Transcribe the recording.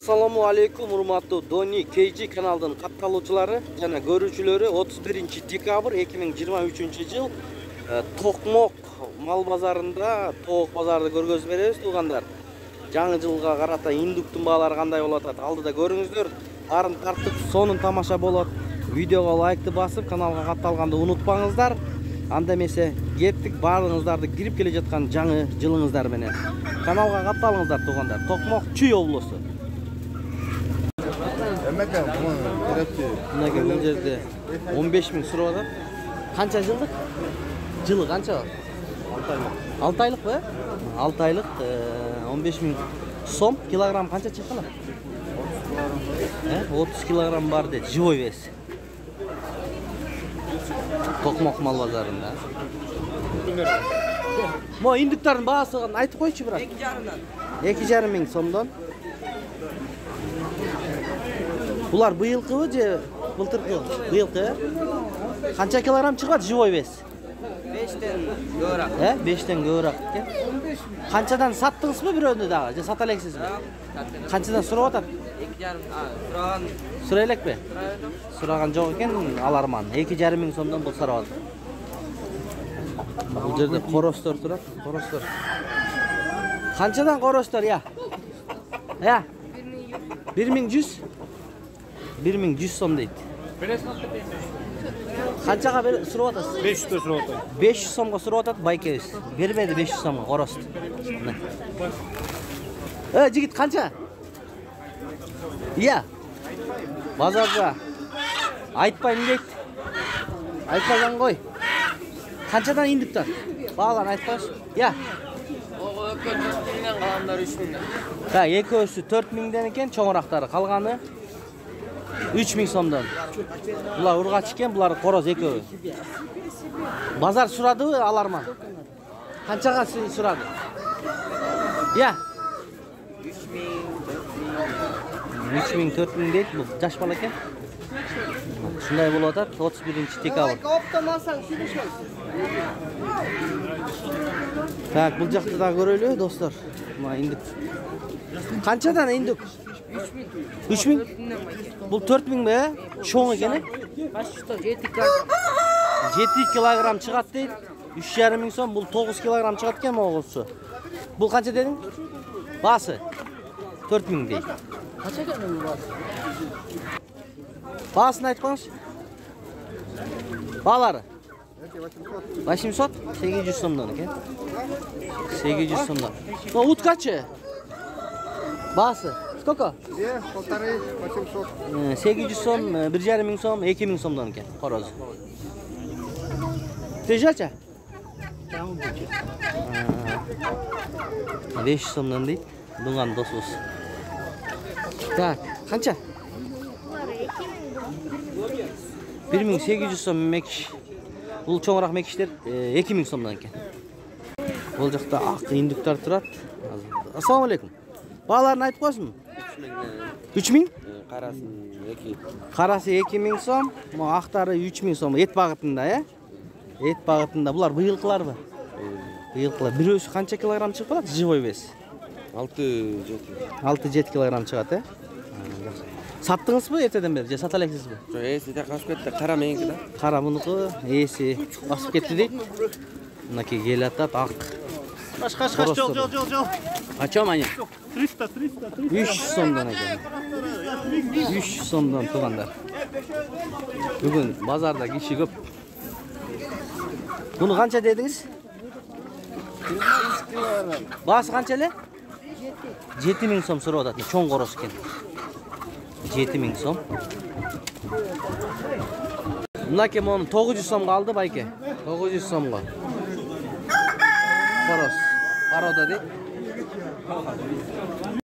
Assalamu alaikum урматтуу Doni KG kanalının kattaloçuları jana görүүчүлөрү 31 dekabr 2023 yıl Tokmok mal bazarında took bazарды көргөзүп беребиz туугандар. Жаңы жылга карата индуктун баалары кандай болуп атат алдыда көрүңүздөр. Арын тартып сонун тамаша болот. Видеого лайкты басып, каналга катталганды унутпаңыздар. Анда эмесе кеттик баардыгыңыздарды кирип келе жаткан жаңы жылыңыздар менен. Каналга катталыңыздар туугандар. Токмок Чүй облусу. Мына бул жерде 15 миң сурап атат. Канча жылдык? Жылы канча? 6 айлык бе? 6 айлык 15 миң сом. Килограмм канча чыккан? 30 килограмм бар дейт, живой вес. Токмок мал базарында. Мо индуктардын баасы айтып койчу брат. 2,5 миң сомдон. Булар быйылкыбы же былтыркы? Быйылкы. Канча килограмм чыгат живой вес? 5тен көбүрөөк. 5тен көбүрөөк экен. Канчадан саттыңызбы бирөөнү дагы? Же сата элексизби? Канчадан сурап атат? 2,5 сураган. Сурай элекпи? Сураган жок экен, аларман. 2,5 миң сомдон бул сурап атат. Бул жерде коростор турат, коростор. Канчадан коростор я? 1100. 1100 сом дейт. Канчага сурап атасыз? 500 сурап атат. 500 сомго сурап атат байкебиз. Бербеди 500 сомго корост. Жигит канча? Iya. Базарда айтпайм дейт. Айтпаган кой. Канчадан индиктер? Бааларын айтпайсыз? Iya. Ого 4 миңден каламдар 3 миңден. Экөөсү 4 миңден экен, чоңурактары калганы 3 миң сомдон. Булар ургач экен, булар короз экөө. Базар сурадыбы аларман? Канчага сурады? Iya. 3 миң, 4 миң дейт, бул жаш бала экен. Шундай болуп атат, 31 декабр. Так, бул жакты да көрөлү, достор. Мына индик. Канчадан индик? 3 миң. Бул 4 миң бе? Чоң экен. 7 килограмм чыгат дейт. 3,5 миң сом, бул 9 килограмм чыгат экен могусу. Бул канча дедиң? Баасы 4 миң дейт. Канча экен бул баасы? Баасын айтып коюңуз. Баалары? 800, 800 сомдон экен. 800 сомдон. Но уткачы? Баасы? Сколько? 800. 800 сом, 1,5 миң сом, 2 миң сомдон экен короз. Тежача? 500 сомдон дейт. Дуңан досубуз. Так, канча? 1800 сом мекиш. Бул чоңураак мекиштер 2 миң сомдон экен. Бул жакта ак индуктар турат. Ассаламу алейкум. Бааларын айтып койсуңбу? 3 миң? Карасын 2. Карасы 2 миң сом, мо актары 3 миң сом. Эт багытында, Эт багытында. Булар быйылкыларбы? Быйылкылар. Бирөөсү канча килограмм чыгып калат? Живой вес. 6-7 килограмм чыгат, Саттыңызбы эртеден бери же сата элексизби? Жок, эси да кашып кетти. Кара меники да. Кара мунуку эси басып кетти дейт. Мынакей келип атат ак. Каш, жол. Ачам ани? 300. 300 сомдон экен. 300 сомдон туугандар. Бүгүн базарда киши көп. Буну канча дедиңиз? Баасы канча эле? 7 миң сом сурап атат. Чоң короз экен. 7 миң сом. Мынакей мону 900 сомго алды байке. 900 сомго. Короз. Парода дейт.